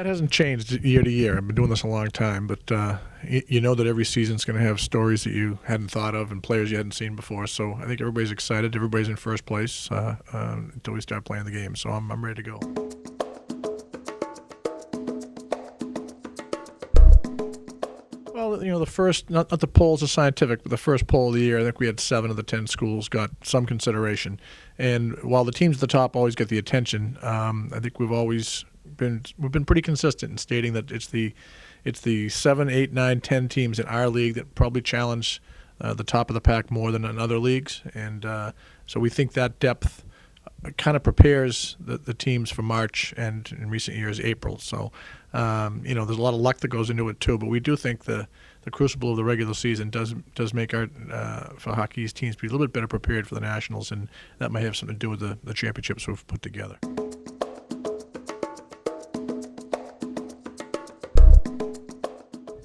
That hasn't changed year to year. I've been doing this a long time, but you know that every season's going to have stories that you hadn't thought of and players you hadn't seen before. So I think everybody's excited. Everybody's in first place until we start playing the game. So I'm ready to go. Well, the first, not the polls are scientific, but the first poll of the year, I think we had 7 of the 10 schools got some consideration. And while the teams at the top always get the attention, I think we've been pretty consistent in stating that it's the 7, 8, 9, 10 teams in our league that probably challenge the top of the pack more than in other leagues. And so we think that depth kind of prepares the teams for March and in recent years April. So there's a lot of luck that goes into it too. But we do think the crucible of the regular season does make our for hockey's teams be a little bit better prepared for the Nationals, and that might have something to do with the championships we've put together.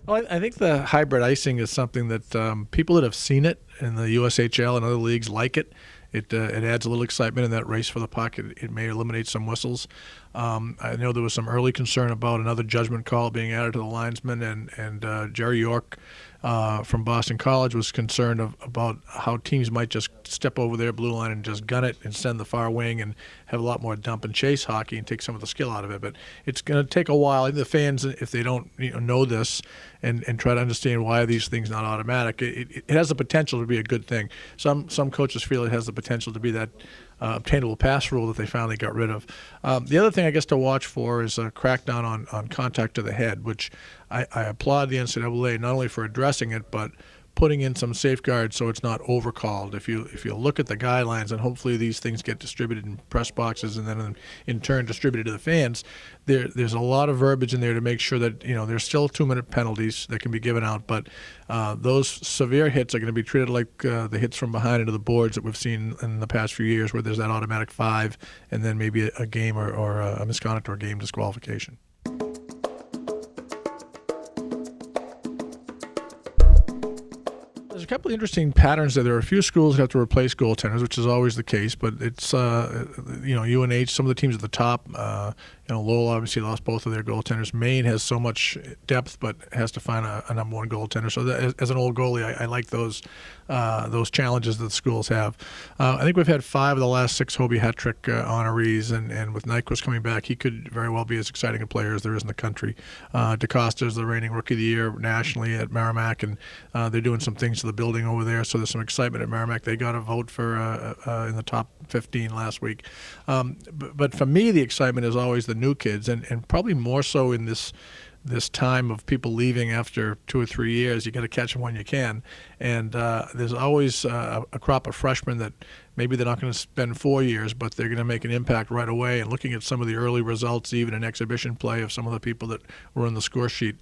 Well, I think the hybrid icing is something that people that have seen it in the USHL and other leagues like it. It adds a little excitement in that race for the puck. It may eliminate some whistles. I know there was some early concern about another judgment call being added to the linesman, and Jerry York from Boston College was concerned about how teams might just step over their blue line and just gun it and send the far wing and have a lot more dump and chase hockey and take some of the skill out of it. But it's going to take a while. The fans, if they don't know this and try to understand why are these things not automatic, it has the potential to be a good thing. Some coaches feel it has the potential to be that obtainable pass rule that they finally got rid of. The other thing I guess to watch for is a crackdown on contact to the head, which I applaud the NCAA not only for addressing it, but putting in some safeguards so it's not overcalled. If you look at the guidelines, and hopefully these things get distributed in press boxes and then in turn distributed to the fans, there's a lot of verbiage in there to make sure that there's still 2-minute penalties that can be given out, but those severe hits are going to be treated like the hits from behind into the boards that we've seen in the past few years, where there's that automatic 5 and then maybe a game or a misconduct or a game disqualification. There's a couple of interesting patterns there. There are a few schools that have to replace goaltenders, which is always the case, but it's UNH, some of the teams at the top, Lowell obviously lost both of their goaltenders. Maine has so much depth, but has to find a number one goaltender. So as an old goalie, I like those challenges that the schools have. I think we've had 5 of the last 6 Hobie hat trick honorees, and with Nyquist coming back, he could very well be as exciting a player as there is in the country. DeCosta's the reigning Rookie of the Year nationally at Merrimack, and they're doing some things to the building over there, so there's some excitement at Merrimack. They got a vote for in the top 15 last week. But for me, the excitement is always the new kids, and probably more so in this time of people leaving after 2 or 3 years. You got to catch them when you can, and there's always a crop of freshmen that maybe they're not going to spend 4 years, but they're going to make an impact right away. And looking at some of the early results, even in exhibition play of some of the people that were on the score sheet,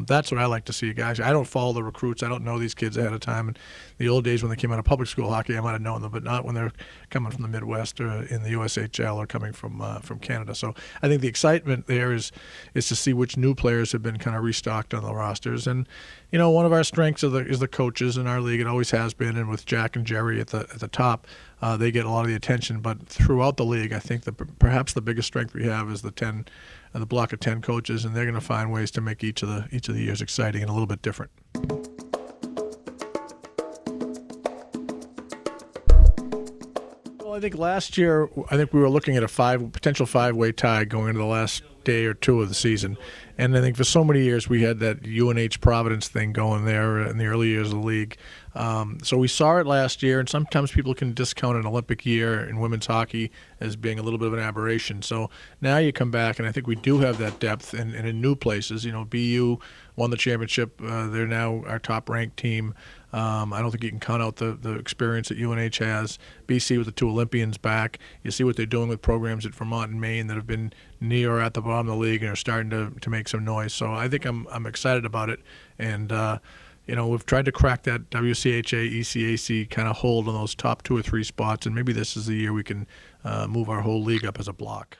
that's what I like to see, guys. I don't follow the recruits. I don't know these kids ahead of time. In the old days when they came out of public school hockey, I might have known them, but not when they're coming from the Midwest or in the USHL or coming from Canada. So I think the excitement there is to see which new players have been kind of restocked on the rosters. And one of our strengths is the coaches in our league. It always has been, and with Jack and Jerry at the top, they get a lot of the attention. But throughout the league, I think perhaps the biggest strength we have is the block of 10 coaches, and they're going to find ways to make each of the years exciting and a little bit different. Well, I think last year, we were looking at a potential 5-way tie going into the last day or two of the season. And I think for so many years we had that UNH Providence thing going there in the early years of the league. So we saw it last year, and sometimes people can discount an Olympic year in women's hockey as being a little bit of an aberration. So now you come back, and I think we do have that depth and in new places. BU won the championship. They're now our top-ranked team. I don't think you can count out the experience that UNH has. BC with the 2 Olympians back. You see what they're doing with programs at Vermont and Maine that have been near or at the bottom of the league and are starting to make some noise. So I think I'm excited about it. And we've tried to crack that WCHA, ECAC kind of hold on those top 2 or 3 spots, and maybe this is the year we can move our whole league up as a block.